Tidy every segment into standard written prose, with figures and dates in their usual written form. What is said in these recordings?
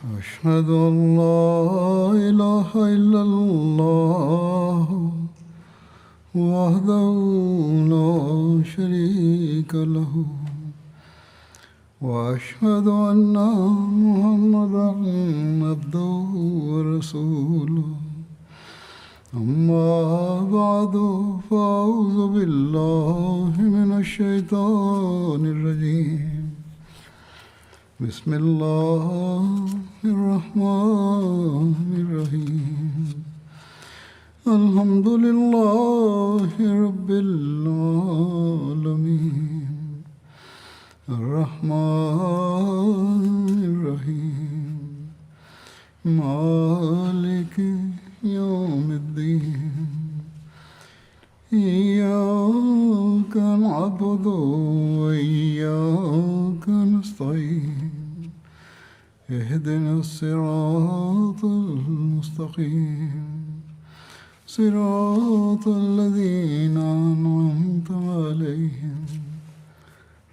أشهد أن لا إله إلا الله وحده لا شريك له وأشهد أن محمدا عبده ورسوله أما بعد فأعوذ بالله من الشيطان الرجيم بسم الله الرحمن الرحيم الحمد لله رب العالمين الرحمن الرحيم مالك يوم الدين إياك نعبد وإياك نستعين اهدنا الصراط المستقيم صراط الذين أنعمت عليهم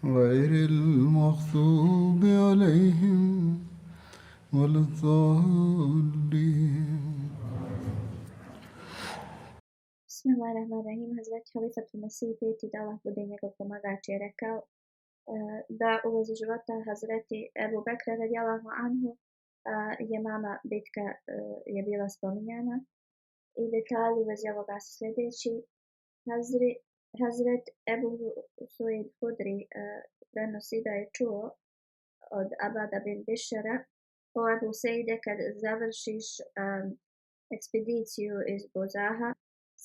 غير المغضوب عليهم ولا الضالين. Bismillahirrahmanirrahim. Hazreti Halifatul Mesih peti da Allah bude njegov pomagač je rekao da u vezi života Hazreti Ebu Bekra radijallahu anhu je mama bitka je bila spominjana i detalji u vezi ovoga su sljedeći. Hazret Ebu Suid Hudri prenosi da je čuo od Abada bin Bišara: o Ebu Sejde, kad završiš ekspediciju iz Buzaha,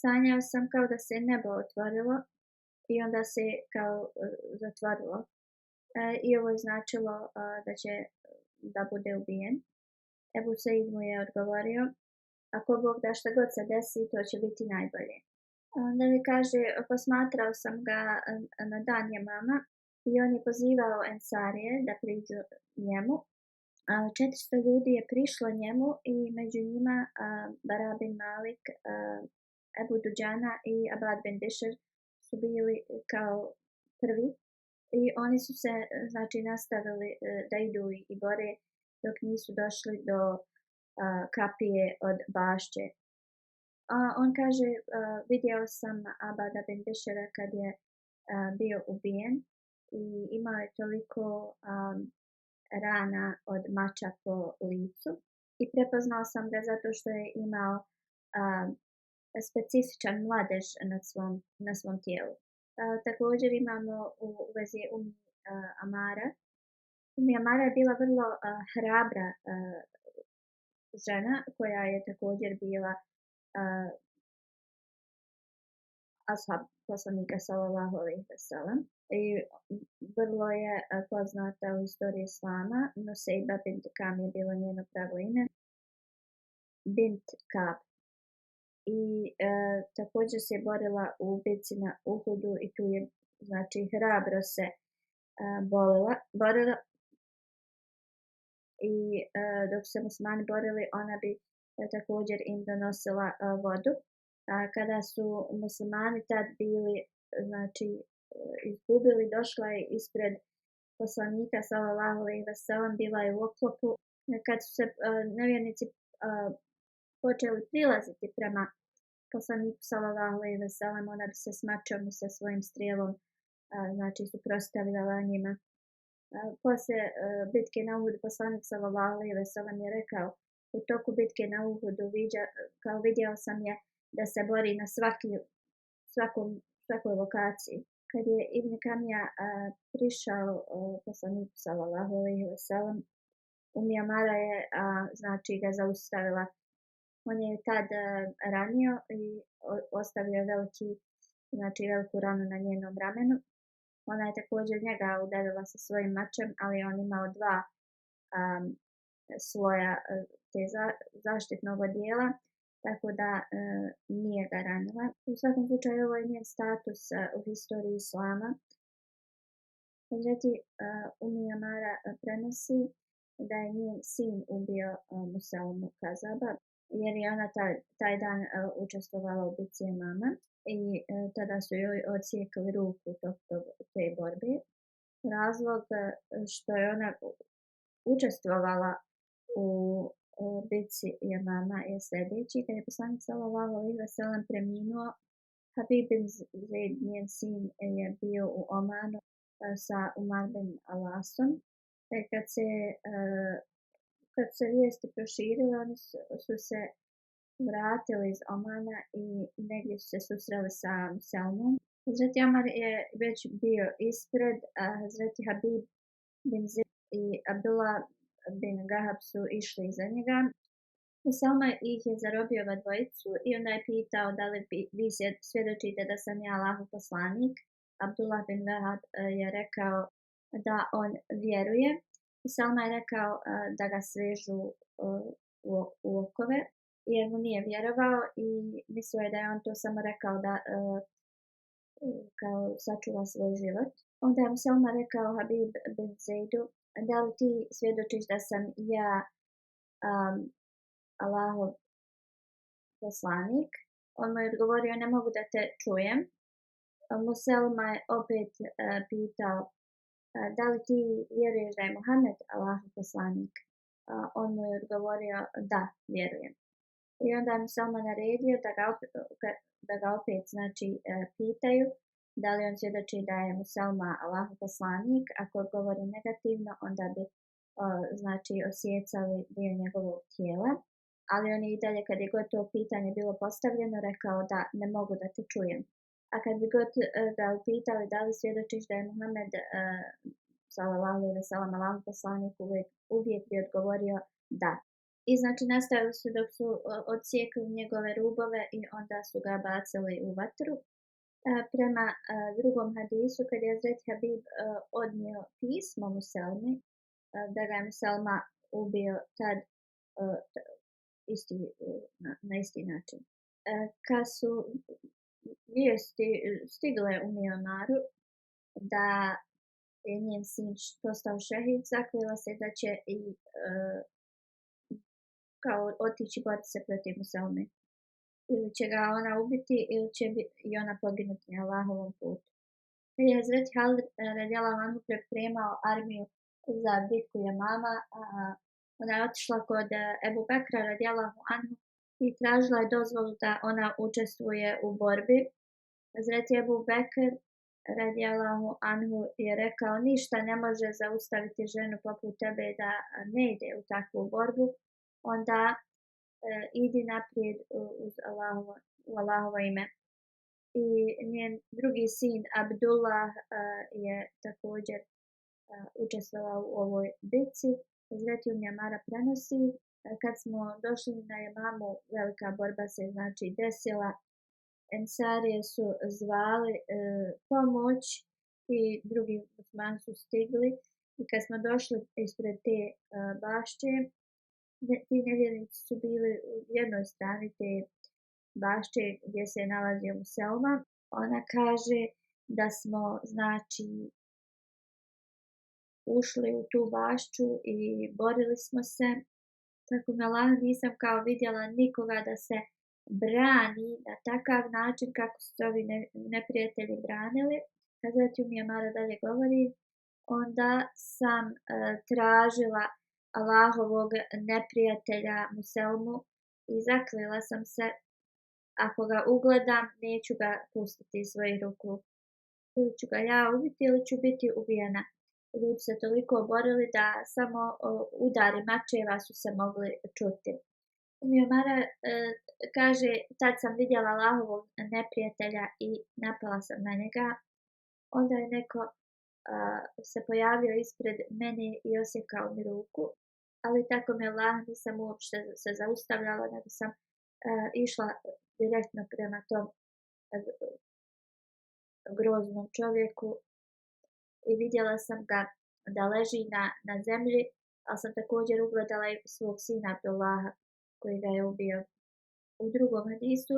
sanjao sam kao da se nebo otvorilo i onda se kao zatvorilo. I ovo je značilo da će da bude ubijen. Ebu Seid mu je odgovorio: ako Bog da šta god se desi, to će biti najbolje. Onda mi kaže: posmatrao sam ga na dan Jemama i on je pozivao Ensarije da priđu njemu. 400 ljudi je prišlo njemu i među njima Bara bin Malik, Ebu Duđana i Abad bin Bišr su bili kao prvi i oni su se nastavili da idu i bore dok nisu došli do kapije od bašće. On kaže: vidio sam Abada bin Bišra kad je bio ubijen i imao je toliko rana od mača po licu i prepoznao sam ga zato što je imao specifičan mladež na svom tijelu. Također imamo u vezi Amara. Amara je bila vrlo hrabra žena koja je također bila ashab poslanika sallallahu alejhi ve sellem i vrlo je poznata u istoriji islama. Nusejba bint Kam je bilo njeno pravo ime, bint Kab. I također se borila u bitci na Uhudu i tu je hrabro se borila i dok se muslimani borili ona bi također im donosila vodu. Kada su muslimani tad bili izgubili, došla je ispred poslanika sallallahu alejhi ve sellem, bila je u oklopu. Kad su se nevjernici počeli prilaziti prema poslaniku sallallahu alejhi ve sellem, ona bi se s mačom i sa svojim strijelom suprotstavljala njima. Poslije bitke na Uhudu poslanik sallallahu alejhi ve sellem je rekao: u toku bitke na Uhudu vidio sam je da se bori na svakoj lokaciji. Kad je Ibn Kamija prišao poslaniku sallallahu alejhi ve sellem, Amara je ga zaustavila. On je tad ranio i ostavio veliku ranu na njenom ramenu. Ona je također njega udarila sa svojim mačem, ali on imao dva sloja zaštitnog odijela, tako da nije ga ranila. U svakom slučaju ovo je njen status u historiji islama. Hazreti Amara prenosi da je njen sin ubio Musailu Kazaba, jer je ona taj dan učestvovala u bitci Jemama i tada su joj odsjekli ruku tokom te borbe. Razlog što je ona učestvovala u bitci Jamama je sljedeći. Kad je poslanik sallallahu alejhi ve sellem preminuo, Habib bin Zaid, njen sin, je bio u Omanu sa Umar bin Alasom. Kad se vijesti proširile, oni su se vratili iz Omana i negdje su se susreli sa Selmom. Hazreti Omar je već bio ispred, a Hazreti Habib bin Zaid i Abdullah bin Gahab su išli iza njega. Selma ih je zarobio ova dvojicu i onda je pitao da li vi svjedočite da sam ja Allahov poslanik. Abdullah bin Gahab je rekao da on vjeruje. Selma je rekao da ga svežu u okove jer mu nije vjerovao i mislio je da je on to samo rekao da kao sačuva svoj život. Onda je Selma rekao Habib bin Zaidu, da li ti svjedočiš da sam ja Allahov poslanik? On mu je odgovorio, ne mogu da te čujem. Selma je opet pitao, da li ti vjeruješ da je Muhammed Allahov poslanik? On mu je odgovorio, da, vjerujem. I onda je Selma naredio da ga opet pitaju da li on svjedoči da je Selma Allahov poslanik. Ako govori negativno, onda bi osjecali dio njegovog tijela. Ali on je i dalje, kad je god to pitanje bilo postavljeno, rekao da ne mogu da te čujem. A kad bi god ga upitali da li svjedočiš da je Muhammed sallallahu alejhi ve sellem Allahov poslanik, uvijek bi odgovorio da. I nastavili su dok su odsjekli njegove rubove i onda su ga bacili u vatru. Prema drugom hadisu, kad je Hazreti Habib odnio pismo Selmi, da ga je Selma ubio tad na isti način. Kad su vijesti stigle u Mionaru da je njen sin postao šehid, zakljela se da će i kao otići boriti se protiv Selme. Ili će ga ona ubiti ili će i ona poginuti na Allahovom putu. Kad je Hazreti Halid radijallahu anhu pripremao armiju za bitku Jamama, ona je otišla kod Ebu Bekra radijallahu anhu i tražila je dozvolu da ona učestvuje u borbi. Hazreti Ebu Bekr radijallahu anhu je rekao, ništa ne može zaustaviti ženu poput tebe da ne ide u takvu borbu, onda idi naprijed u Allahovo ime. I njen drugi sin Abdullah je također učestvovao u ovoj bitci. Hazreti Umjamara prenosi, kad smo došli na Jamamu, velika borba se desila. Ensarije su zvali pomoć i drugi muslimani su stigli. I kad smo došli ispred te bašće, ti nevjernici su bili u jednoj strani te bašće gdje se nalazio Selma. Ona kaže da smo ušli u tu bašću i borili smo se. Tako mi Allah, nisam kao vidjela nikoga da se brani na takav način kako su ovi neprijatelji branili. Hazreti Umjamara dalje govori, onda sam tražila Allahovog neprijatelja Selmu i zaklila sam se, ako ga ugledam, neću ga pustiti iz svojih ruku. Ili ću ga ja ubiti ili ću biti ubijena. Ljudi se toliko borili da samo udari mačeva su se mogli čuti. Umjamara kaže, tad sam vidjela Allahovog neprijatelja i napala sam na njega. Onda je neko se pojavio ispred mene i osjekao mi ruku, ali tako mi Allah, nisam uopšte se zaustavljala, nego sam išla direktno prema tom groznom čovjeku i vidjela sam ga da leži na zemlji, ali sam također ugledala i svog sina Abdullaha koji ga je ubio. U drugom hadisu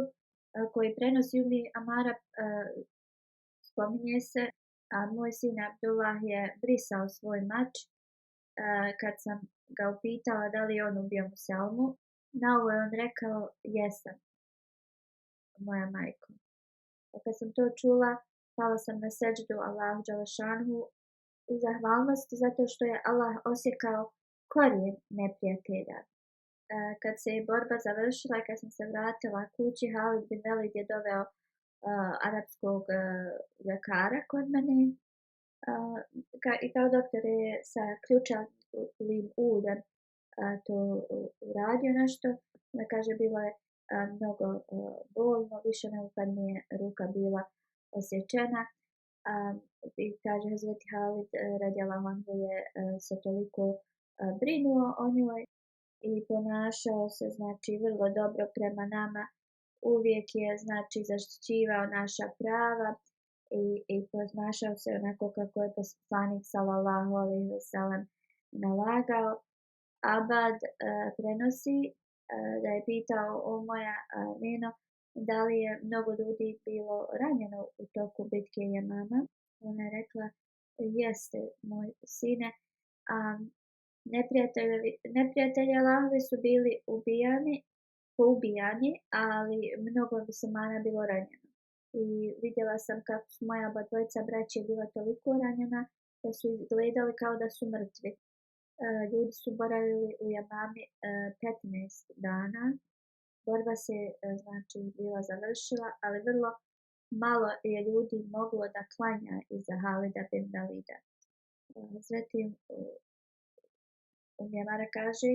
koji prenosi Umi Amara spominje se, a moj sin Abdullah je brisao svoj mač kad sam ga upitala da li on ubio Selmu. Na ovo je on rekao, jesam, moja majko. Kad sam to čula, pala sam na seđdu Allahu dželešanhu u zahvalnosti zato što je Allah osjekao korijen neprijatelja. Kad se je borba završila i kad sam se vratila kući, Halid bin Velid je doveo arapskog ljekara kod mene i kao doktor je sa ključavim uljem to uradio nešto. Da kaže, bilo je mnogo bolno, više nego kad mi je ruka bila osjećena. I kaže, Hazreti Halid radijallahu anhu je se toliko brinuo o njoj i ponašao se znači vrlo dobro prema nama. Uvijek je znači zaštićivao naša prava i ponašao se onako kako je poslanik sallallahu alejhi ve sellem nalagao. Abad prenosi da je pitao o moja Nino da li je mnogo ljudi bilo ranjeno u toku bitke Jemama. Ona je rekla, jeste moj sine, neprijatelji Allahovi su bili poubijani, ali mnogo muslimana bilo ranjeno. I vidjela sam kako su moja oba dvojica braće bila toliko ranjena da su izgledali kao da su mrtvi. Ljudi su boravili u Jamami 15 dana. Borba se znači bila završila, ali vrlo malo je ljudi moglo da klanja iza Halida bin Velida. Zatim Umjamara kaže,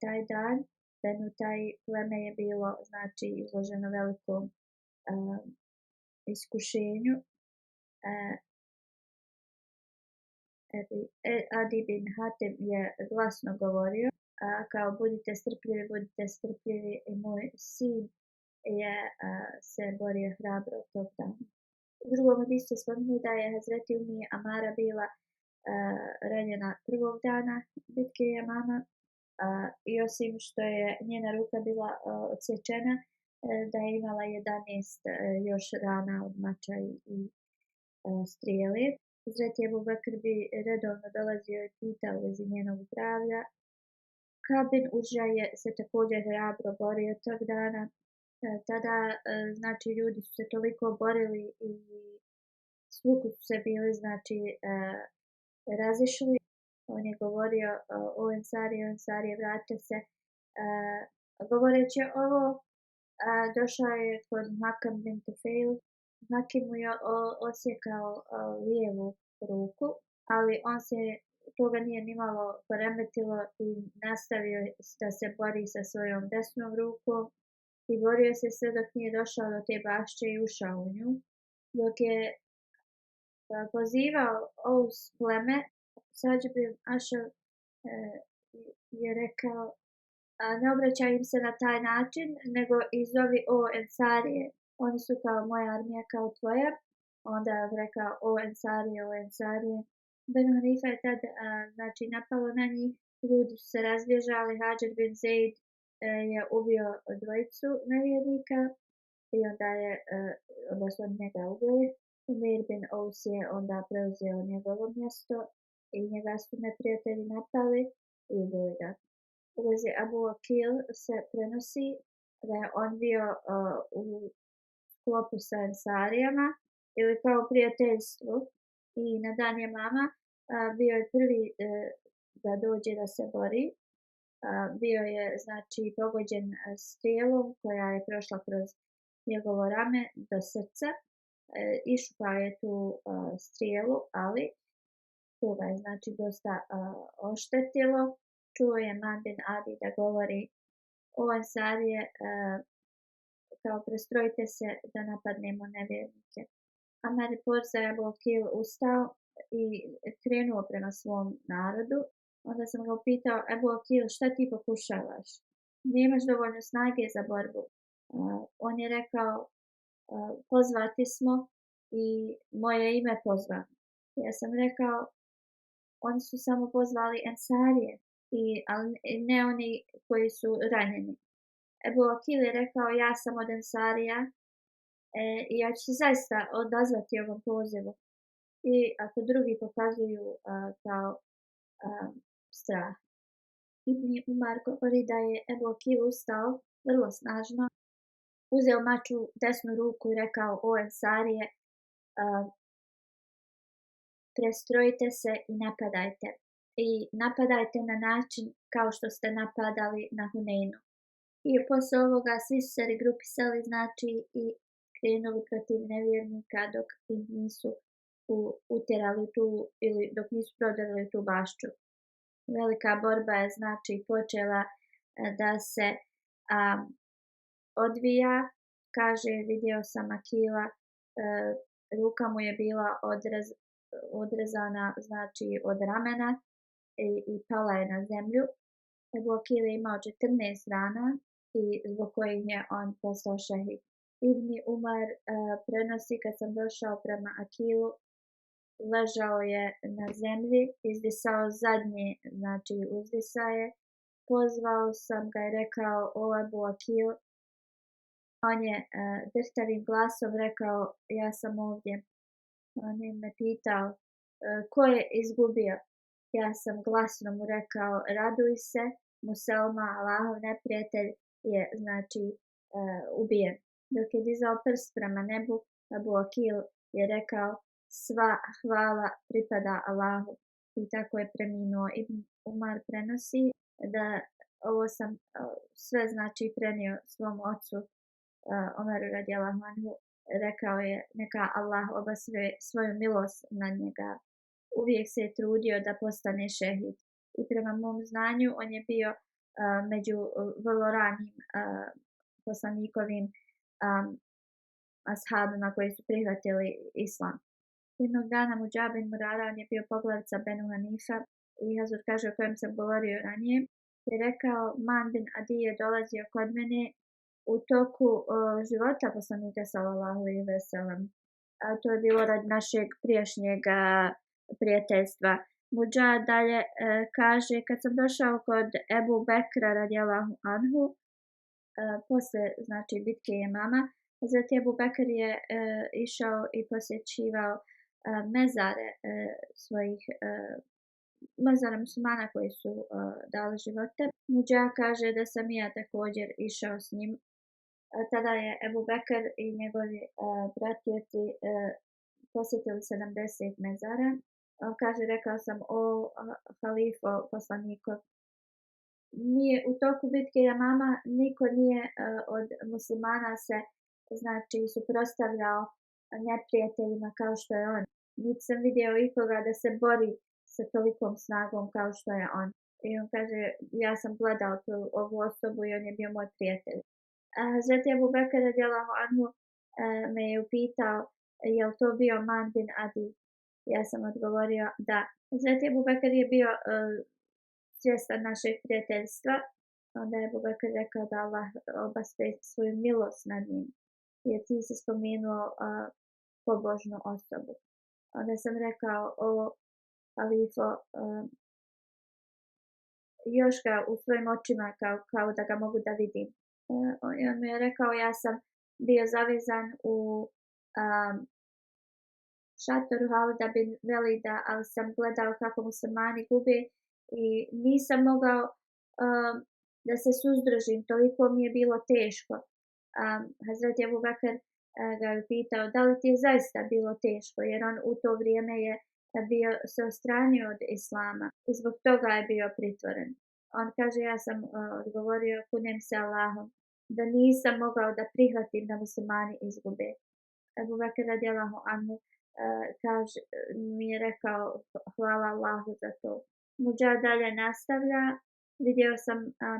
taj dan Benu taj pleme je bilo znači izloženo velikom iskušenju. Adi bin Hatim je glasno govorio kao budite strpljivi i moj sin je se borio hrabro tog dana. U drugom hadisu spominje da je Hazreti Umi Amara bila ranjena prvog dana bitke Jamama i osim što je njena ruka bila odsječena, da je imala 11 još rana od mača i strijeli. Hazreti Ebu Bekr bi redovno dolazio i pitao u vezi njenog zdravlja. Ka'b bin Udža je se također hrabro borio tog dana. Tada znači ljudi su se toliko borili i svukud su se bili znači razišli. On je govorio o Ensarije vratite se. Govoreći ovo došao je kod Hakam bin Tufejl. Hakim mu je osjekao lijevu ruku, ali on se toga nije nimalo poremetilo i nastavio da se bori sa svojom desnom rukom i borio se sve dok nije došao do te bašče i ušao u nju. Dok je pozivao Aus pleme, Sađ bin Ašel je rekao, ne obraćaj im se na taj način, nego izovi o Ensarije. Oni su kao moja armija, kao tvoja. Onda je rekao o Ensarije. Benu Hanifa je tad znači napalo na njih. Ljudi su se razbježali. Hadžer bin Zaid je ubio dvojicu nevjernika i onda su oni njega ubili. Umir bin Aus je onda preuzeo njegovo mjesto i njega su neprijatelji napali i ubili ga. U vezi Abu Akil se prenosi da je on bio u sklopu sa Ensarijama ili kao prijateljstvu i na dan Jamama bio je prvi da dođe da se bori. Bio je znači pogođen strijelom koja je prošla kroz njegovo rame do srca. Išupao je tu strijelu, ali to ga je znači dosta oštetilo. Čuo je Man bin Adi da govori o Ensarije kao prestrojite se da napadnemo nevjernike. Amar Porza je Abu Akil ustao i krenuo prema svom narodu. Onda sam ga upitao, Abu Akil, šta ti pokušavaš? Nemaš dovoljno snage za borbu. On je rekao, pozvati smo i moje ime pozvano. Ja sam rekao, oni su samo pozvali Ensarije, ali ne oni koji su ranjeni. Ebu Akil je rekao, ja sam od Ensarija i ja ću se zaista odazvati ovom pozivu. I ako drugi pokazuju kao strah. Ibn Umar govori da je Ebu Akil ustao vrlo snažno, uzeo mač u desnu ruku i rekao, o Ensarije, prestrojite se i napadajte. i napadajte na način kao što ste napadali na Huneinu. I posle ovoga svi su se regrupisali, znači, i krenuli protiv nevjernika dok ih nisu utjerali tu ili dok nisu prodali tu bašču. Velika borba je znači počela da se odvija. Kaže, vidio sam Akila, ruka mu je bila odrezana znači od ramena i pala je na zemlju. Ebu Akil je imao 14 rana i zbog kojih je on postao šehid. Ibni Umar prenosi, kad sam došao prema Akilu, ležao je na zemlji, izdisao zadnje, znači uzdisaje. Pozvao sam ga i rekao: o Ebu Akil. On je drhtavim glasom rekao: ja sam ovdje. On je me pitao: ko je izgubio? Ja sam glasno mu rekao: raduj se, Muselma, Allahov neprijatelj, je znači ubijen. Dok je dizao prst prema nebu, Abu Akil je rekao: sva hvala pripada Allahu. I tako je preminuo. Ibn Umar prenosi da ovo sam sve znači prenio svom ocu Omeru radijallahu anhu. Rekao je: neka Allah obasve svoju milost na njega. Uvijek se je trudio da postane šehid. I prema mom znanju on je bio među vrlo ranim poslanikovim ashabima koji su prihvatili islam. Jednog dana Mudžab bin Murara, on je bio poglavica Benu Hanifa, i Hazur kaže, o kojem sam govorio ranije, je rekao: Man bin Adi je dolazio kod mene u toku života poslanika sallallahu alejhi ve sellem. To je bilo radi našeg prijašnjeg prijateljstva. Mudžad dalje kaže: kad sam došao kod Ebu Bekra radijallahu anhu, posle znači bitke Jemama, Hazreti Ebu Bekr je išao i posjećivao mezare svojih mezara muslimana koji su dali živote. Mudžad kaže da sam ja također išao s njim. Tada je Ebu Bekr i njegovi pratioci posjetili 70 mezara. On kaže: rekao sam: o halifo poslanikov, nije u toku bitke Jamama niko nije od muslimana se znači suprotstavljao neprijateljima kao što je on. Niti sam vidio ikoga da se bori sa tolikom snagom kao što je on. I on kaže: ja sam gledao ovu osobu i on je bio moj prijatelj. Hazreti Ebu Bekr radijallahu anhu me je upitao: je li to bio Man bin Adi? Ja sam odgovorio da. Hazreti Ebu Bekr je bio svjestan našeg prijateljstva. Onda je Ebu Bekr rekao da Allah obaspe svoju milost nad njim, jer ti si spomenuo pobožnu osobu. Onda sam rekao: o halifo, još ga u svojim očima kao da ga mogu da vidim. I on mi je rekao: ja sam bio zavezan u šatoru Halida bin Velida, ali sam gledao kako muslimani gube i nisam mogao da se suzdržim, toliko mi je bilo teško. Hazreti Ebu Bekr ga je pitao: da li ti je zaista bilo teško, jer on u to vrijeme je bio se ostranio od islama i zbog toga je bio pritvoren. On kaže: ja sam odgovorio: kunem se Allahom, da nisam mogao da prihvatim da muslimani izgube. Ebu Bekr radijallahu anhu kaže, mi je rekao: hvala Allahu za to. Mudžad dalje nastavlja: vidio sam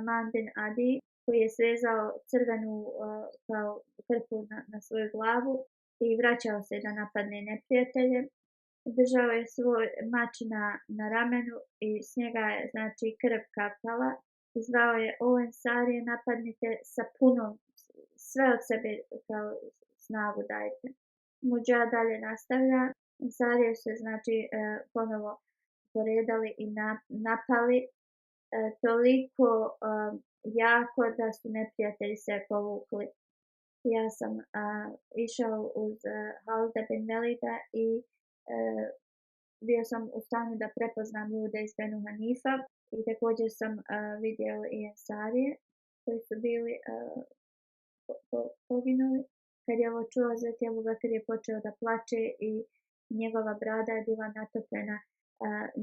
Man bin Adi koji je svezao crvenu kao krpu na svoju glavu i vraćao se da napadne neprijatelje. Držao je svoj mač na ramenu i s njega je znači krv kapala. Zvao je: o Ensarije, napadnite sa punom, sve od sebe kao snagu dajte. Mudžad dalje nastavlja: Ensarije se znači ponovo poredali i napali toliko jako da su neprijatelji se povukli. Ja sam išao uz Halida bin Velida i bio sam u stanju da prepoznam ljude iz Benu Hanifa i također sam vidio i Ensarije koji su bili poginuli. Kad je ovo čuo, Hazreti Ebu Bekr je počeo da plače i njegova brada je bila natopljena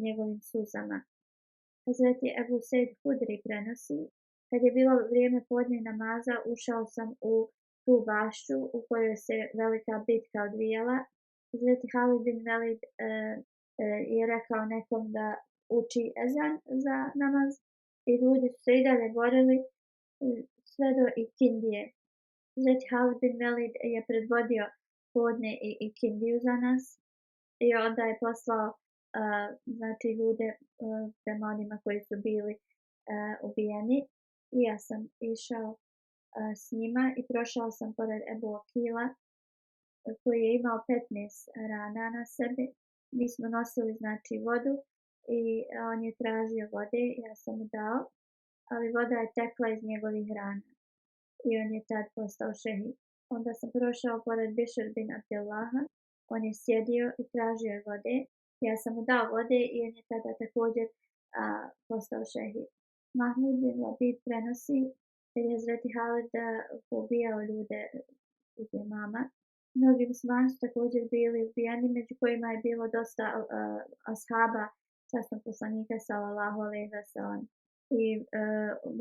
njegovim suzama. Hazreti Ebu Sejd Hudri prenosi, kad je bilo vrijeme podne namaza, ušao sam u tu bašću u kojoj se velika bitka odvijala. Hazreti Halid bin Velid je rekao nekom da uči ezan za namaz i ljudi su se i dalje borili sve do ikindije. Hazreti Halid bin Velid je predvodio podne i ikindiju za nas i onda je poslao znači ljude prema onima koji su bili ubijeni. I ja sam išao s njima i prošao sam pored Ebu Akila koji je imao 15 rana na sebi. Mi smo nosili znači vodu i on je tražio vode, ja sam mu dao, ali voda je tekla iz njegovih rana i on je tad postao šehid. Onda sam prošao pored Bišr bin Abdillaha, on je sjedio i tražio je vode. Ja sam mu dao vode i on je tada također postao šehid. Mahmud bin Labid prenosi da je Hazreti Halid pobijao ljude iz imama. Mnogi muslimani su također bili ubijeni, među kojima je bilo dosta ashaba časnog poslanika sallallahu alejhi ve sellem. I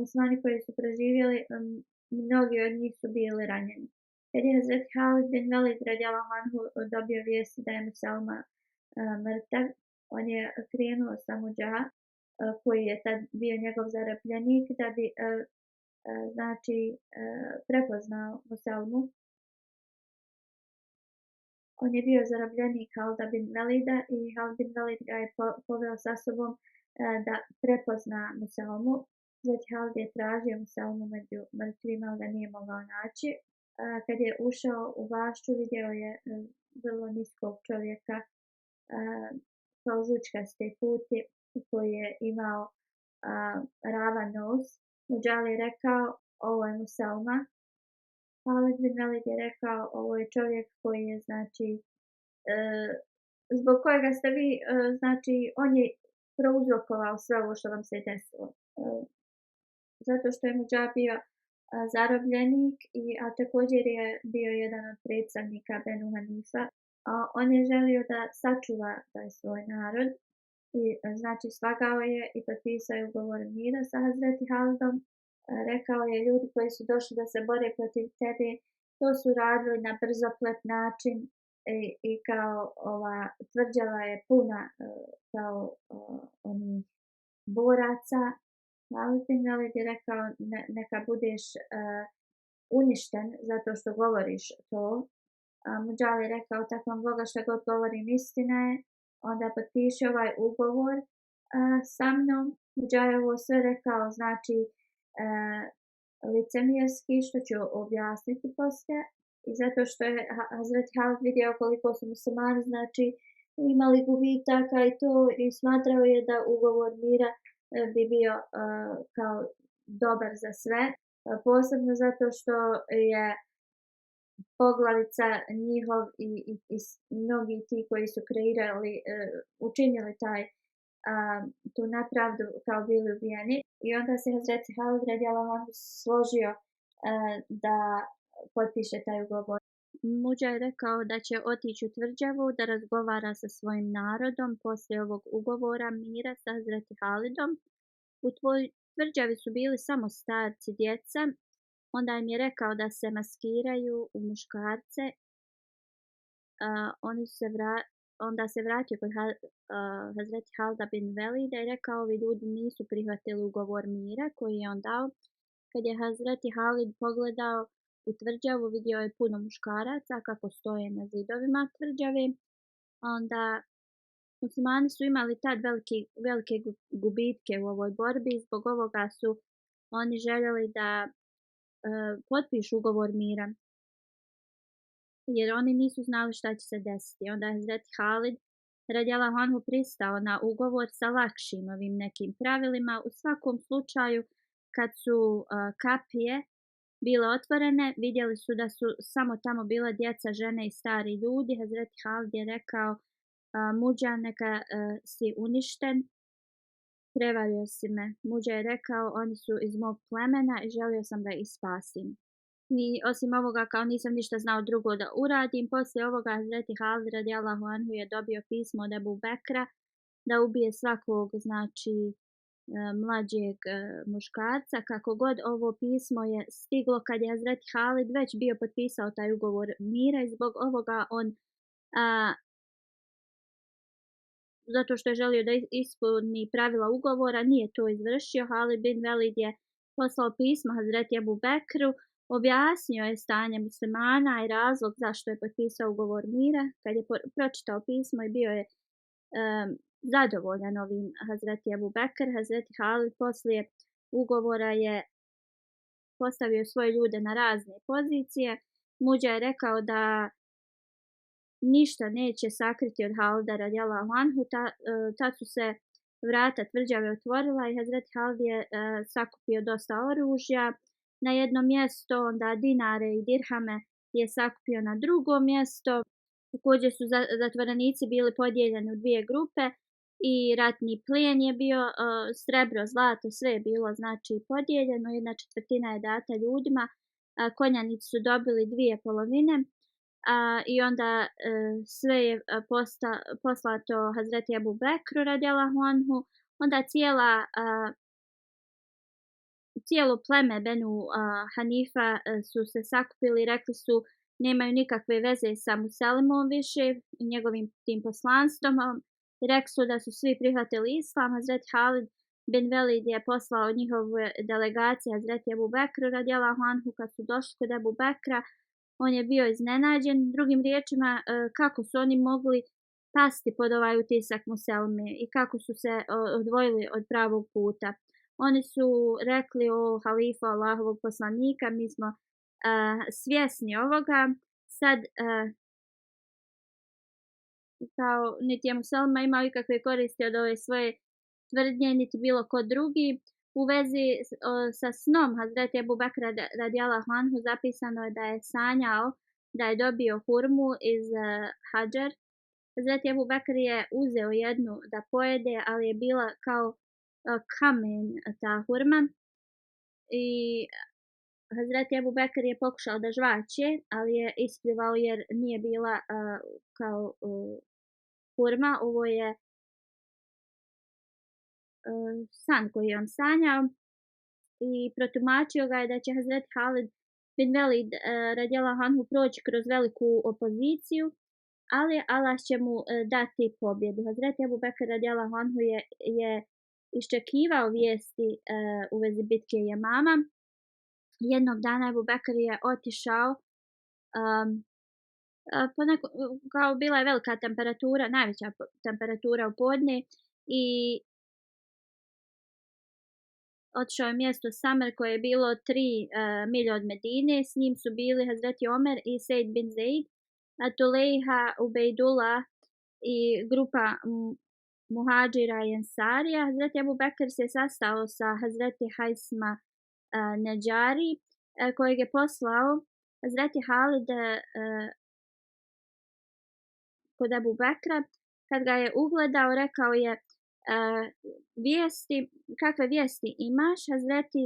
muslimani koji su preživjeli, mnogi od njih su bili ranjeni. Kad je Hazreti Halid bin Velid radijallahu anhu dobio vijest da je Muselma mrtav, on je krenuo sa Mudža, koji je tad bio njegov zarobljenik, da bi znači prepoznao Muselmu. On je bio zarobljenik Halida bin Velida i Halid bin Velid ga je poveo sa sobom da prepozna Muselmu. Znači Halid je tražio Muselmu među mrtvima, ali ga nije mogao naći. Kad je ušao u bašću, vidio je vrlo niskog čovjeka kao žučkaste puti koji je imao ravan nos. Muđali je rekao, ovo je Muselma. Halid bin Velid je rekao, ovo je čovjek koji je znači zbog kojega ste vi, znači on je prouzrokovao sve ovo što vam se desilo. Zato što je Muđa bio zarobljenik, a također je bio jedan od predstavnika Benu Hanifa. On je želio da sačuva taj svoj narod i znači slagao je i potpisao je ugovor mira sa Hazreti Halidom. Rekao je, ljudi koji su došli da se bore protiv tebe, to su radili na brzoplet način i kao ova tvrđava je puna kao onih boraca. Halid bin Velid je rekao, neka budeš uništen zato što govoriš to. Muđali je rekao, tako vam Boga što god govorim istina je, onda potpiši ovaj ugovor sa mnom. Muđali je ovo sve rekao, znači licemjerski, što ću objasniti poslije, i zato što je Hazreti Halid vidio koliko su muslimani znači imali gubitaka i to, i smatrao je da ugovor mira bi bio kao dobar za sve, posebno zato što je poglavica njihov i mnogi ti koji su kreirali, učinili tu nepravdu kao bili ubijeni. I onda se Hazreti Halid radijallahu anhu složio da potpiše taj ugovor. Muđa je rekao da će otići u tvrđavu da razgovara sa svojim narodom poslije ovog ugovora mira sa Hazreti Halidom. U tvrđavi su bili samo starci, djeca. Onda im je rekao da se maskiraju u muškarce. Onda se vratio kod Hazreti Halida bin Velida i rekao, ovi ljudi nisu prihvatili ugovor mira koji je on dao. Kad je Hazreti Halid pogledao u tvrđavu, vidio je puno muškaraca kako stoje na zidovima tvrđave. Onda muslimani su imali tad velike gubitke u ovoj borbi, zbog ovoga su oni željeli da potpišu ugovor mira, jer oni nisu znali šta će se desiti. Onda je Hazreti Halid radijallahu anhu pristao na ugovor sa lakšim ovim nekim pravilima. U svakom slučaju, kad su kapije bile otvorene, vidjeli su da su samo tamo bila djeca, žene i stari ljudi. Hazreti Halid je rekao, Muđa, neka si uništen, prevario si me. Muđa je rekao, oni su iz mog plemena i želio sam da ih spasim. I osim ovoga, kao nisam ništa znao drugo da uradim, poslije ovoga Hazreti Halid radijallahu anhu je dobio pismo od Ebu Bekra da ubije svakog, znači, mlađeg muškarca. Kako god, ovo pismo je stiglo kad je Hazreti Halid već bio potpisao taj ugovor mira i zbog ovoga on zato što je želio da ispuni pravila ugovora, nije to izvršio. Halid bin Velid je poslao pismo Hazreti Ebu Bekru, objasnio je stanje muslimana i razlog zašto je potpisao ugovor mira. Kad je pročitao pismo i bio je zadovoljan ovim Hazreti Ebu Bekr, Hazreti Halid poslije ugovora je postavio svoje ljude na razne pozicije. Muđa je rekao da ništa neće sakriti od Halida radijallahu anhu. Tad su se vrata tvrđave otvorila i Hazreti Halid je sakupio dosta oružja na jedno mjesto, onda dinare i dirhame je sakupio na drugo mjesto. Također su zatvorenici bili podijeljeni u dvije grupe i ratni plijen je bio, srebro, zlato, sve je bilo znači podijeljeno, 1/4 je data ljudima, konjanici su dobili 2/2. I onda sve je poslato Hazreti Ebu Bekru radijallahu anhu. Onda cijelo pleme Benu Hanifa su se sakupili i rekli su nemaju nikakve veze sa Muselimom više i njegovim tim poslanstvom. Rekli su da su svi prihvatili islam. Hazreti Halid bin Velid je poslao njihove delegacije Hazreti Ebu Bekru radijallahu anhu. Kad su došli kod Ebu Bekra, on je bio iznenađen. Drugim riječima, kako su oni mogli pasti pod ovaj utisak Muselime i kako su se odvojili od pravog puta. Oni su rekli: o halifa Allahovog poslanika, mi smo svjesni ovoga. Sad kao niti je Muselima imao ikakve koristi od ove svoje tvrdnje, niti bilo ko drugi. U vezi sa snom Hazreti Ebu Bekra radijallahu anhu zapisano je da je sanjao da je dobio hurmu iz Hadžar. Hazreti Ebu Bekr je uzeo jednu da pojede, ali je bila kao kamen ta hurma. I Hazreti Ebu Bekr je pokušao da žvaće, ali je ispljuvao jer nije bila kao hurma. Ovo je san koji je on sanjao i protumačio ga je da će Hazreti Halid bin Velid radijallahu anhu proći kroz veliku opoziciju, ali Allah će mu dati pobjedu. Hazreti Ebu Bekr radijallahu anhu je iščekivao vijesti u vezi bitke Jemama. Jednog dana Ebu Bekr je otišao, kao bila je velika temperatura, najveća temperatura u podne, i otišao je mjesto Samer koje je bilo 3 milje od Medine. S njim su bili Hazreti Omer i Sejd bin Zeid, Tulejha, Ubejdullah i grupa muhađira i ensarija. Hazreti Ebu Bekr se sastao sa Hazreti Hajsma Neđari kojeg je poslao Hazreti Halid kod Ebu Bekra. Kad ga je ugledao, rekao je: kakve vijesti imaš? Hazreti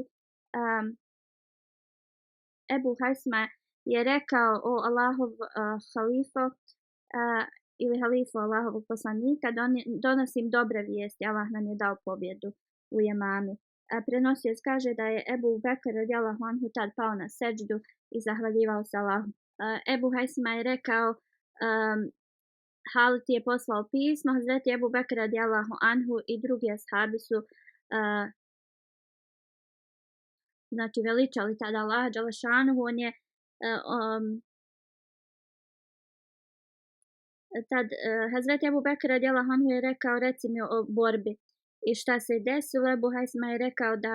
Ebu Hajsma je rekao: o Allahov halifo ili halifo Allahovog poslanika, donosim dobre vijesti, Allah nam je dao pobjedu u Jemami. Prenosioc kaže da je Ebu Bekr radijallahu anhu tad pao na seđdu i zahvaljivao se Allahu. Ebu Hajsma je rekao: Halid je poslao pismo. Hazreti Ebu Bekr radijallahu anhu i drugi ashabi su znači veličali tada Allaha dželešanuhu. On je tad Hazreti Ebu Bekr radijallahu anhu je rekao: reci mi o borbi i šta se desilo. Ebu Hajsma je rekao da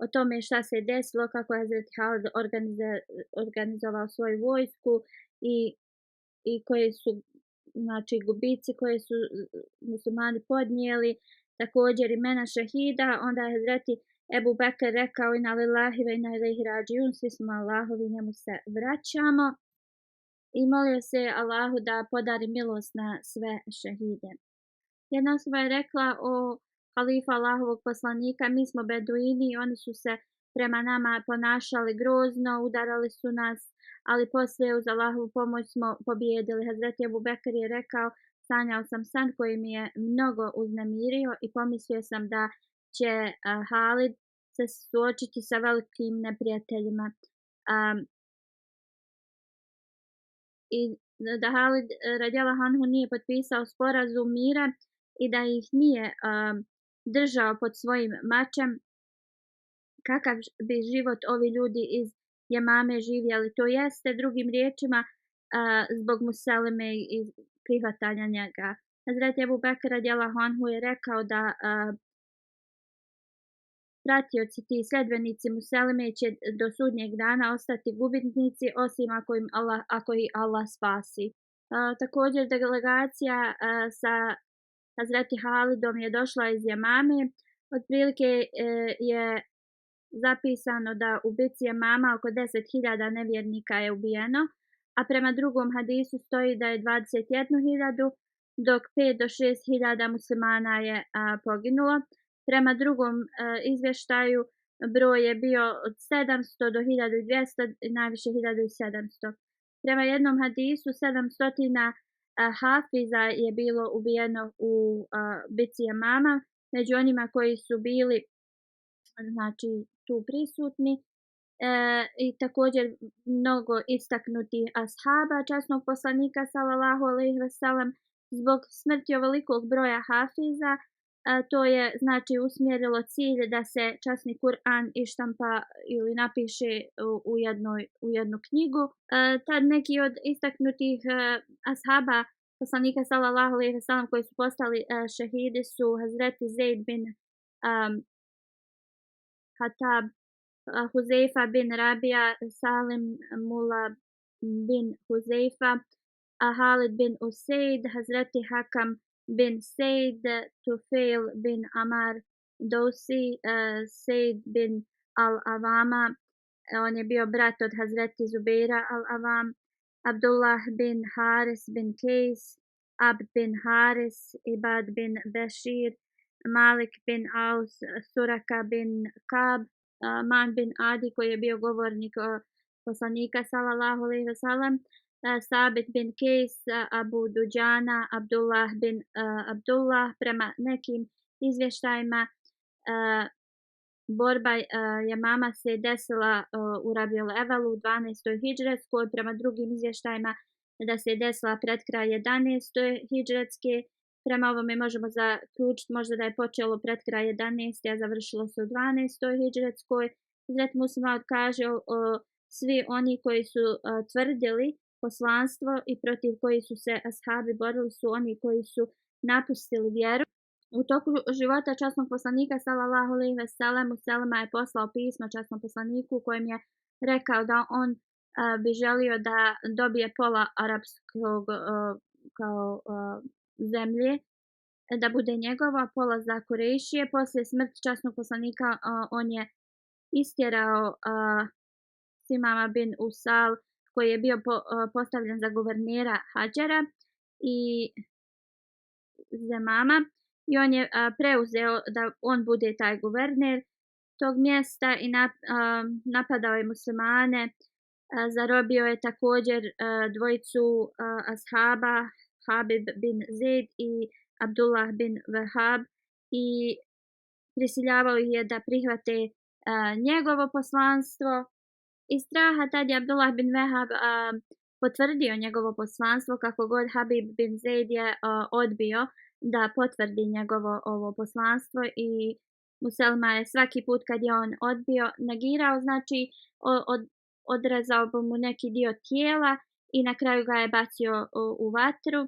o tome šta se desilo, kako je Hazreti Halid organizovao svoju vojsku i koje su znači gubici koje su muslimani podnijeli, također imena šehida. Onda je Hazreti Ebu Bekr rekao: inna lillahi wa inna ilaihi rađiun, svi smo Allahovi, njemu se vraćamo. I molio se Allahu da podari milost na sve šehide. Jedna osoba je rekla o halifa Allahovog poslanika: mi smo beduini i oni su se prema nama ponašali grozno, udarali su nas, ali poslije uz Allahovu pomoć smo pobijedili. Hazreti Ebu Bekr je rekao: sanjao sam san koji mi je mnogo uznemirio i pomislio sam da će Halid se suočiti sa velikim neprijateljima. I da Halid radijallahu anhu nije potpisao sporazum mira i da ih nije držao pod svojim mačem, kakav bi život ovi ljudi iz Jemame živjeli. To jeste, drugim riječima, zbog Muselime i prihvatanja njega. Hazreti Ebu Bekr radijallahu anhu je rekao da pratioci ti sledbenici Muselime će do sudnjeg dana ostati gubitnici, osim ako ih Allah spasi. Također delegacija sa Hazreti Halidom je došla iz Jemame. Otprilike je zapisano da u bici Jemama oko 10.000 nevjernika je ubijeno, a prema drugom hadisu stoji da je 21.000, dok 5 do 6.000 muslimana je poginulo. Prema drugom izvještaju broj je bio od 700 do 1200 i najviše 1700. Prema jednom hadisu 700 hafiza je bilo ubijeno u bici Jemama, među onima koji su bili znači tu prisutni i također mnogo istaknutih ashaba časnog poslanika sallallahu alejhi ve sellem. Zbog smrti ovolikog broja hafiza to je znači usmjerilo cilj da se časni Kur'an ištampa ili napiše u jednu knjigu. Tad neki od istaknutih ashaba poslanika sallallahu alejhi ve sellem koji su postali šehidi su Hazreti Zaid bin Hatab, Huzeifa bin Rabija, Salim Mula bin Huzeifa, Halid bin Usaid, Hazreti Hakam bin Said, Tufail bin Amar Dosi, Said bin al-Avama, on je bio brat od Hazreti Zubeira al-Avam, Abdullah bin Haris bin Kejs, Abd bin Haris, Ibad bin Bashir, Malik bin Aus, Suraka bin Kab, Man bin Adi koji je bio govornik poslanika sallallahu alejhi ve sellem, Sabit bin Kejs, Abu Duđana, Abdullah bin Abdullah. Prema nekim izvještajima borba Jemama se desila u Rabiul Evelu u 12. hidžretskoj, prema drugim izvještajima da se desila pred kraj 11. hidžretske. Prema ovome možemo zaključiti možda da je počelo pred kraj 11. a završilo se u 12. hidžretskoj. Hazreti Muslima kaže svi oni koji su tvrdili poslanstvo i protiv koji su se ashabi borili su oni koji su napustili vjeru. U toku života časnog poslanika sallallahu alejhi ve sellem Muselima je poslao pismo časnom poslaniku u kojem je rekao da on bi želio da dobije pola arapskog kao zemlje, da bude njegova, pola za Kurejšije. Poslije smrti časnog poslanika on je istjerao Simama bin Usal koji je bio postavljen za guvernera Hadžara i Zemama, i on je preuzeo da on bude taj guverner tog mjesta i napadao je muslimane. Zarobio je također dvojicu ashaba, Habib bin Zaid i Abdullah bin Wahab, i prisiljavao ih je da prihvate njegovo poslanstvo. Iz straha tad je Abdullah bin Wahab potvrdio njegovo poslanstvo, kako god Habib bin Zaid je odbio da potvrdi njegovo ovo poslanstvo i Muselma je svaki put kad je on odbio negirao, znači odrezao mu neki dio tijela i na kraju ga je bacio u vatru.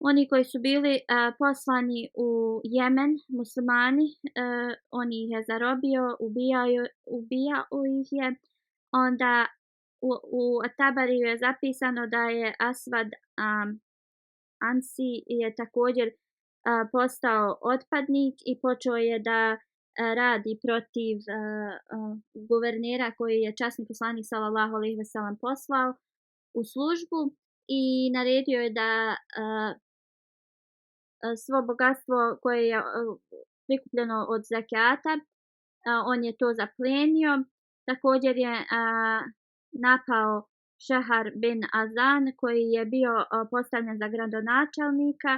Oni koji su bili poslani u Jemen, muslimani, on ih je zarobio, ubijao ih je. Onda u Tabariju je zapisano da je Asvad Ansi je također postao otpadnik i počeo je da radi protiv guvernera koji je časni poslanik sallallahu alejhi ve sellem poslao u službu i naredio je da svo bogatstvo koje je prikupljeno od zakata, on je to zaplenio. Također je napao Šahar bin Azan koji je bio postavljen za gradonačelnika,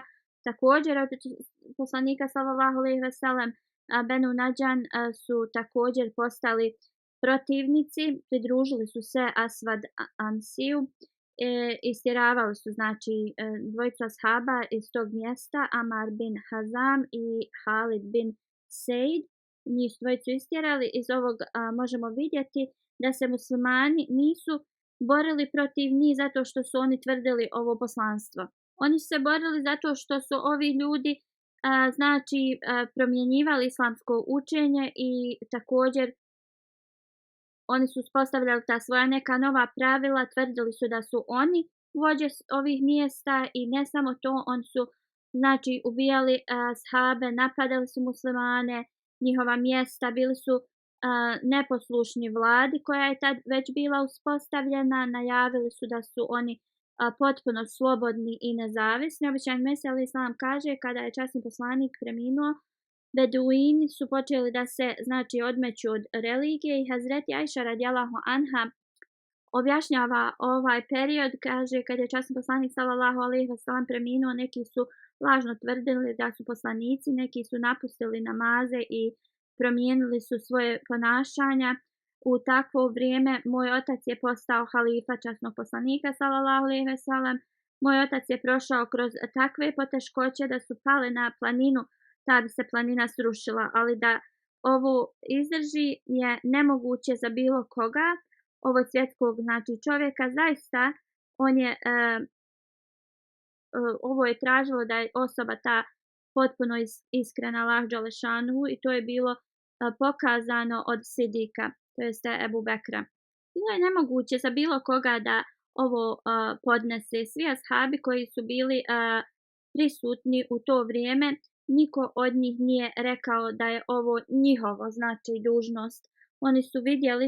također od poslanika sallallahu alejhi ve sellem. Benu Nadžan su također postali protivnici, pridružili su se Asvad Ansiju, istjeravali su znači dvojicu ashaba iz tog mjesta, Amar bin Hazam i Halid bin Sejd. Njih dvojicu istjerali. Iz ovog možemo vidjeti da se muslimani nisu borili protiv njih zato što su oni tvrdili ovo poslanstvo. Oni su se borili zato što su ovi ljudi znači promjenjivali islamsko učenje i također oni su uspostavljali ta svoja neka nova pravila, tvrdili su da su oni vođe ovih mjesta i ne samo to, oni su znači ubijali ashabe, napadali su muslimane, njihova mjesta, bili su neposlušni vladi koja je tad već bila uspostavljena, najavili su da su oni potpuno slobodni i nezavisni. Običan Mesija alejhi selam kaže kada je časni poslanik preminuo, Beduini su počeli da se znači odmeću od religije i Hazreti Ajša radijallahu anha objašnjava ovaj period, kaže kad je časni poslanik sallallahu alejhi ve sellem preminuo, neki su lažno tvrdili da su poslanici, neki su napustili namaze i promijenili su svoje ponašanja. U takvo vrijeme moj otac je postao halifa časnog poslanika sallallahu alejhi ve sellem. Moj otac je prošao kroz takve poteškoće da su pale na planinu, ta bi se planina srušila, ali da ovo izdrži je nemoguće za bilo koga, ovo svjetskog znači čovjeka. Zaista on je ovo je tražilo da je osoba ta potpuno iskrena Allah dželešanu i to je bilo pokazano od Sidika, to jeste Ebu Bekra. Bilo je nemoguće za bilo koga da ovo podnese. Svi ashabi koji su bili prisutni u to vrijeme, niko od njih nije rekao da je ovo njihovo znači dužnost. Oni su vidjeli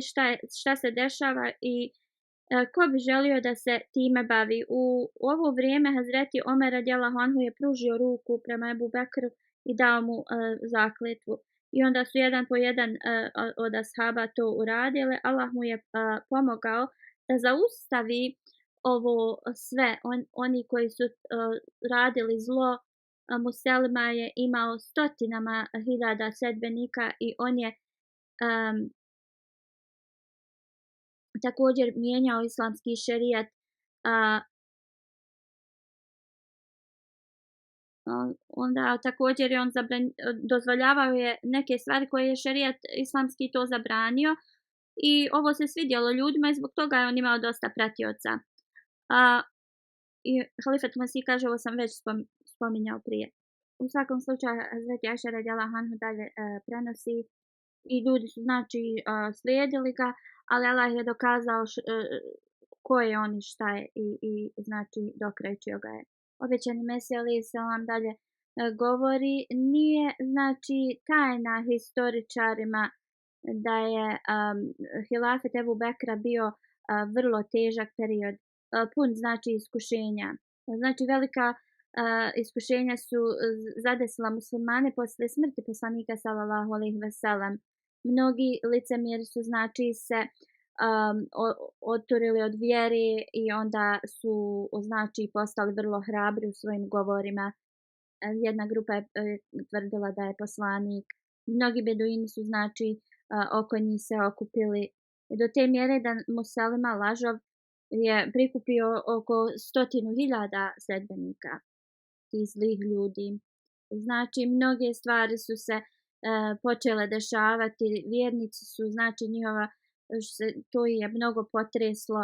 šta se dešava i ko bi želio da se time bavi. U ovo vrijeme Hazreti Omer radijallahu anhu je pružio ruku prema Ebu Bekru i dao mu zakletvu. I onda su jedan po jedan od ashaba to uradili. Allah mu je pomogao da zaustavi ovo sve. Oni koji su radili zlo, Muselma je imao stotinama hiljada sledbenika i on je također mijenjao islamski šerijat. Onda također je on dozvoljavao je neke stvari koje je šerijat islamski to zabranio i ovo se svidjelo ljudima i zbog toga je on imao dosta pratioca. I halifat Masih kaže, ovo sam već spominjao prije. U svakom slučaju Hazreti Ajša radijallahu anha dalje prenosi i ljudi su znači slijedili ga, ali Allah je dokazao ko je on i šta je i znači dokrajčio ga je. Obećani Mesija alejhi selam dalje govori, nije znači tajna historičarima da je hilafet Ebu Bekra bio vrlo težak period, pun znači iskušenja. Znači velika iskušenja su zadesila muslimane poslije smrti poslanika sallallahu alejhi ve sellem. Mnogi licemjeri su znači se oturili od vjere i onda su znači postali vrlo hrabri u svojim govorima. Jedna grupa je tvrdila da je poslanik. Mnogi beduini su znači oko njih se okupili do te mjere da Muselima lažov je prikupio oko 100.000 sledbenika, tih zlih ljudi. Znači mnoge stvari su se počele dešavati, vjernici su znači njihova to je mnogo potreslo.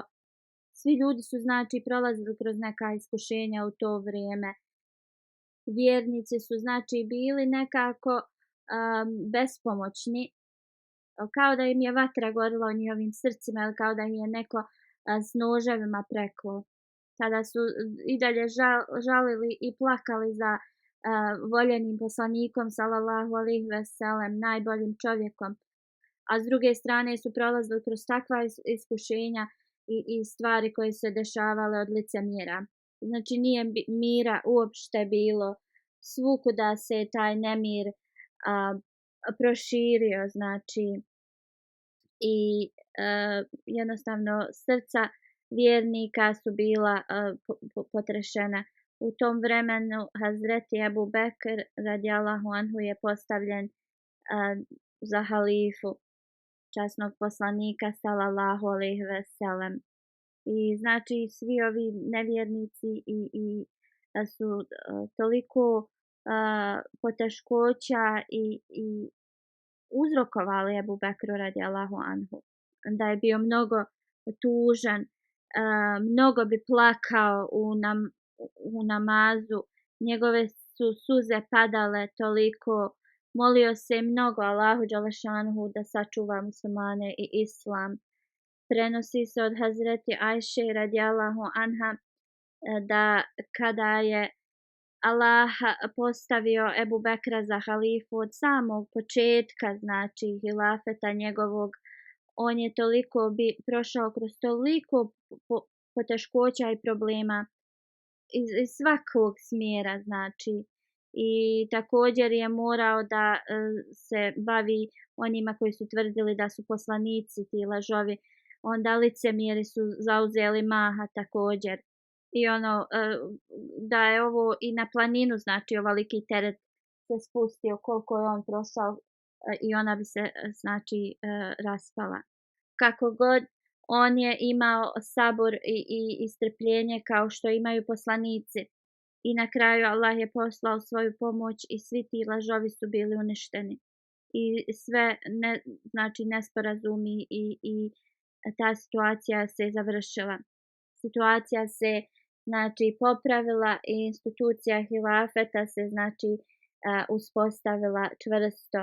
Svi ljudi su znači prolazili kroz neka iskušenja u to vrijeme. Vjernici su znači bili nekako bespomoćni, kao da im je vatra gorila u njihovim srcima ili kao da im je neko s noževima preklo. Tada su i dalje žalili i plakali za voljenim poslanikom sallallahu alejhi ve sellem, najboljim čovjekom. A s druge strane su prolazili kroz takva iskušenja i stvari koje se dešavale od licemjera. Znači nije mira uopšte bilo. Svukuda se taj nemir proširio, znači i jednostavno srca vjernika su bila potrešena. U tom vremenu Hazreti Ebu Bekr radijallahu anhu je postavljen za halifu časnog poslanika sallallahu alejhi ve sellem. I znači svi ovi nevjernici su toliko poteškoća i uzrokovali Ebu Bekru radijallahu anhu, da je bio mnogo tužan, mnogo bi plakao u namazu, njegove su suze padale toliko, molio se mnogo Allahu dželešanhu da sačuva muslimane i islam. Prenosi se od Hazreti Ajše radijallahu anha da kada je Allah postavio Ebu Bekra za halifu od samog početka, znači hilafeta njegovog, on je toliko prošao kroz toliko poteškoća i problema iz svakog smjera, znači. I također je morao da se bavi onima koji su tvrdili da su poslanici, ti lažovi. Onda licemjeri su zauzeli maha također. I da je ovo i na planinu, znači ovoliki teret se spustio, koliko je on prošao i ona bi se znači raspala. Kako god, on je imao sabor i strpljenje kao što imaju poslanici. I na kraju Allah je poslao svoju pomoć i svi ti lažovi su bili uništeni. I sve znači nesporazumi i ta situacija se završila. Situacija se znači popravila i institucija hilafeta se znači uspostavila čvrsto.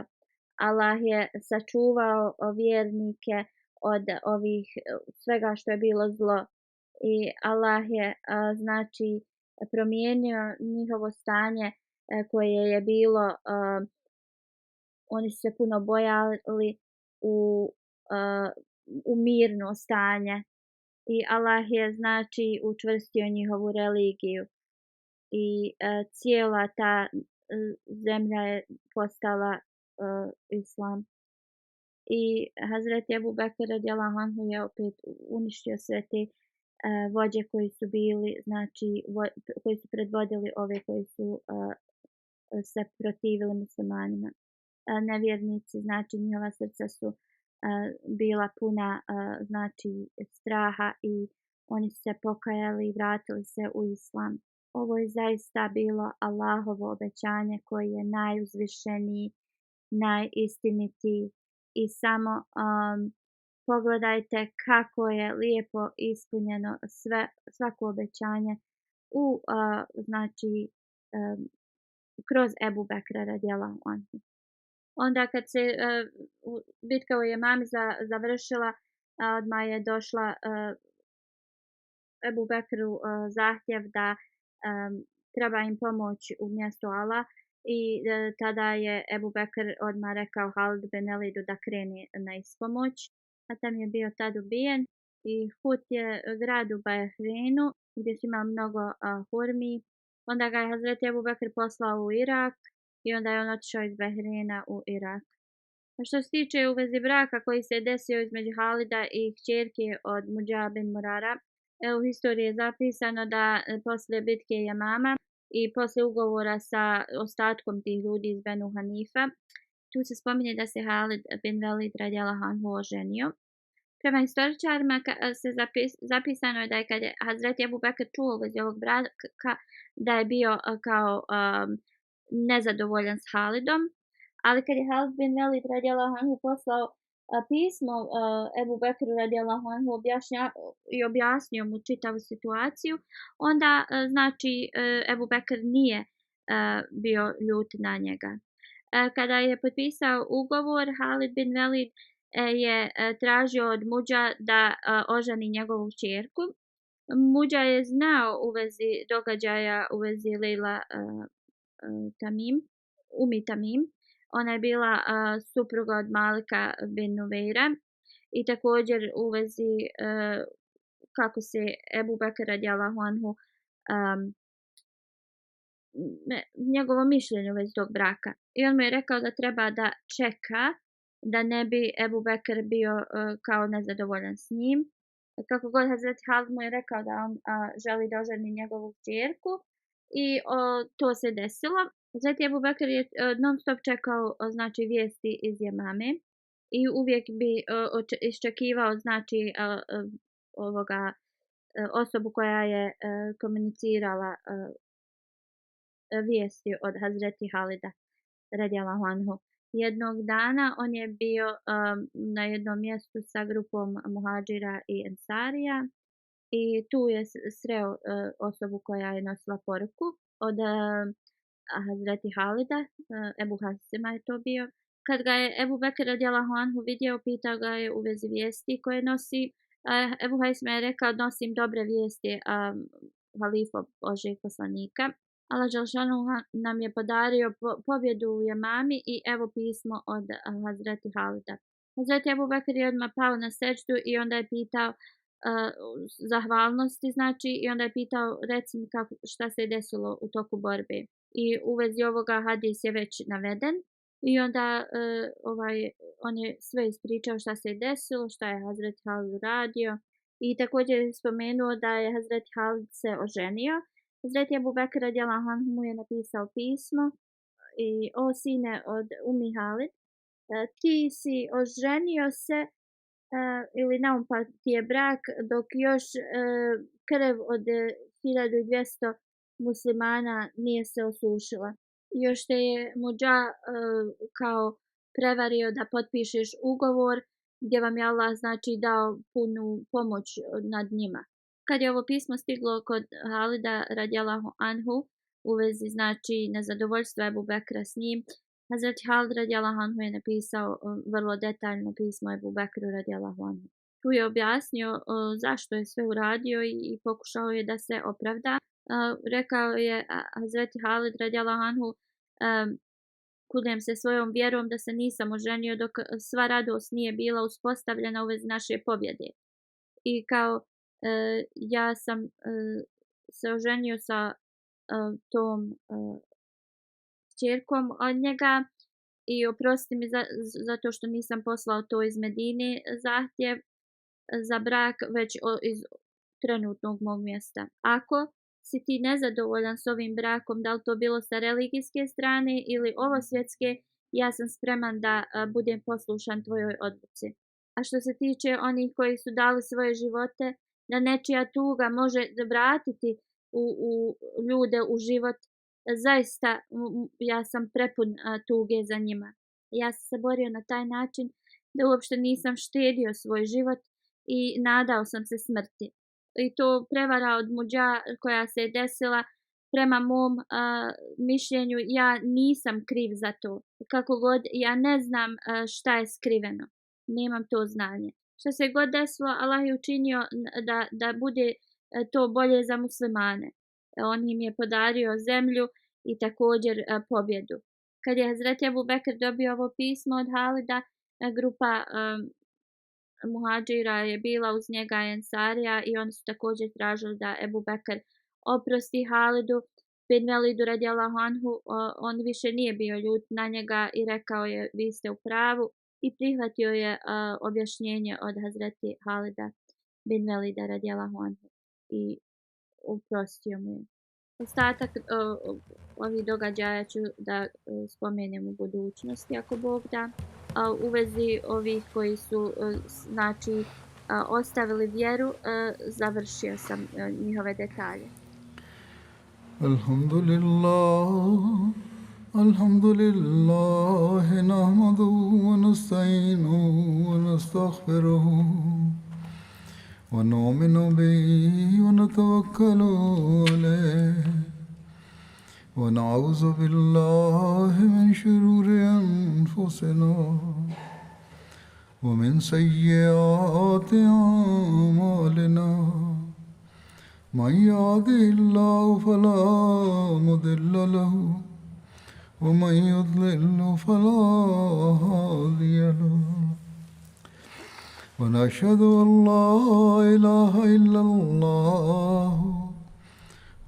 Allah je sačuvao vjernike od ovih svega što je bilo zlo i Allah je znači promijenio njihovo stanje koje je bilo, oni su se puno bojali u mirno stanje. I Allah je znači učvrstio njihovu religiju i cijela ta zemlja je postala islam. I Hazreti Ebu Bekr radijallahu anhu je opet uništio sve te vođe koji su bili, znači koji su predvodili ove koji su se protivili muslimanima. Nevjernici, znači njihova srca su bila puna znači straha i oni su se pokajali i vratili se u islam. Ovo je zaista bilo Allahovo obećanje koji je najuzvišeniji, najistinitiji i samo pogledajte kako je lijepo ispunjeno svako obećanje znači kroz Ebu Bekra radijallahu anhu. Onda kad se bitka u Jemami završila, odmah je došla Ebu Bekru zahtjev da treba im pomoć u mjestu Allah i tada je Ebu Bekr odmah rekao Halid bin Velidu da krene na ispomoć. A tam je bio tad ubijen i Hut je grad u Bahreinu gdje su imali mnogo hurmi. Onda ga je Hazreti Ebu Bekr poslao u Irak i onda je on otišao iz Bahreina u Irak. A što se tiče u vezi braka koji se desio između Halida i kćerke od Mudža bin Murara, u historiji je zapisano da poslije bitke Jamama i poslije ugovora sa ostatkom tih ljudi iz Benu Hanifa, tu se spominje da se Halid bin Velid radijallahu anhu oženio. Prema historičarima se zapisano je da je kad je Hazreti Ebu Bekr čuo u vezi ovog braka, da je bio kao nezadovoljan s Halidom, ali kad je Halid bin Velid radijallahu anhu poslao pismo Ebu Bekru radijallahu anhu objasnio mu čitavu situaciju, onda znači Ebu Bekr nije bio ljut na njega. Kada je potpisao ugovor, Halid bin Velid je tražio od Mudža da oženi njegovu kćerku. Mudža je znao u vezi događaja u vezi Lejla Tamim. Ona je bila supruga od Malika bin Nuveira i također u vezi kako se Ebu Bekr radijallahu anhu njegovo mišljenje u vezi tog braka. I on mu je rekao da treba da čeka da ne bi Ebu Bekr bio kao nezadovoljan s njim. Kako god Hazreti Halid mu je rekao da on želi da oženi njegovu kćerku i to se desilo. Hazreti Abu Bekr je non stop čekao znači vijesti iz Jemame i uvijek bi iščekivao znači ovoga osobu koja je komunicirala vijesti od Hazreti Halida radijallahu anhu. Jednog dana on je bio na jednom mjestu sa grupom muhadžira i ensarija i tu je sreo osobu koja je nosila poruku od Hazreti Halida, Ebu Hasima je to bio. Kad ga je Ebu Bekr radijallahu anhu vidio, pitao ga je u vezi vijesti koje nosi. Ebu Hasima je rekao, nosim dobre vijesti halifa Božjeg poslanika. Allah dželešanu nam je podario pobjedu u Jemami i evo pismo od Hazreti Halida. Hazreti Abu Bekr je odmah pao na sećdu i onda je pitao zahvalnosti, znači, i onda je pitao, reci mi šta se je desilo u toku borbe. I u vezi ovoga hadis je već naveden i onda on je sve ispričao šta se je desilo, šta je Hazreti Halid uradio i također je spomenuo da je Hazreti Halid se oženio. Hazreti Abu Bekr radijallahu anhu mu je napisao pismo i o sine od Umi Halid, ti si oženio se ili naumpa ti je brak dok još krv od 1200 muslimana nije se osušila. Još te je muđa kao prevario da potpišeš ugovor gdje vam je Allah znači dao punu pomoć nad njima. Kad je ovo pismo stiglo kod Halida radijallahu anhu u vezi znači nezadovoljstva Ebu Bekra s njim, Hazreti Halid radijallahu anhu je napisao vrlo detaljno pismo Ebu Bekru radijallahu anhu. Tu je objasnio zašto je sve uradio i pokušao je da se opravda. Rekao je Hazreti Halid radijallahu anhu, kunem se svojom vjerom da se nisam oženio dok sva radost nije bila uspostavljena u vezi naše pobjede. I kao ja sam se oženio sa tom kćerkom od njega i oprosti mi zato što nisam poslao to iz Medine zahtjev za brak, već iz trenutnog mog mjesta. Ako si ti nezadovoljan s ovim brakom, da li to bilo sa religijske strane ili ovo svjetske, ja sam spreman da budem poslušan tvojoj odluci. A što se tiče onih koji su dali svoje živote, da nečija tuga može vratiti u ljude u život, zaista ja sam prepun tuge za njima. Ja sam se borio na taj način da uopšte nisam štedio svoj život i nadao sam se smrti. I to prevara od muđa koja se je desila, prema mom mišljenju, ja nisam kriv za to. Kako god, ja ne znam šta je skriveno. Nemam to znanje. Što se god desilo, Allah je učinio da bude to bolje za muslimane. On im je podario zemlju i također pobjedu. Kad je Hazreti Abu Bekr dobio ovo pismo od Halida, grupa muhadžira je bila uz njega ensarija i oni su također tražili da Ebu Bekr oprosti Halidu bin Velidu radijallahu anhu. On više nije bio ljut na njega i rekao je, vi ste u pravu, i prihvatio je objašnjenje od Hazreti Halida bin Velida radijallahu anhu i oprostio mu je. Ostatak ovih događaja ću da spomenem u budućnosti ako Bog da. U vezi ovih koji su znači ostavili vjeru, završio sam njihove detalje. Alhamdulillah nahmaduhu wa nasta'inuhu wa nastaghfiruhu wa nu'minu bihi wa natawakkalu alayhi wa na'udzu billahi min shururi anfusina wa min sayyiati a'malina. من يهده الله فلا مضل له ومن يضلل فلا هادي له ونشهد أن لا إله إلا الله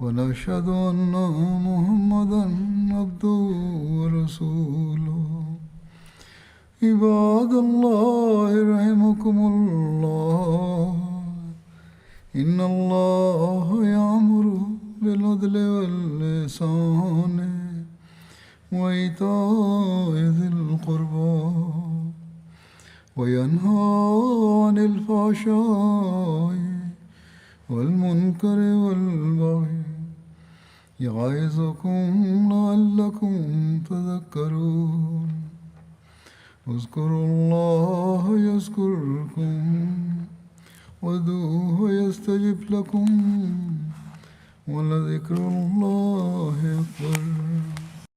ونشهد أن محمدا عبده ورسوله. عباد الله رحمكم الله، إن الله يأمر بالعدل والإحسان وإيتاء ذي القربى وينهى عن الفحشاء والمنكر والبغي يعظكم لعلكم تذكرون اذكروا الله يذكركم وادعوه يستجب لكم ولذكر الله أكبر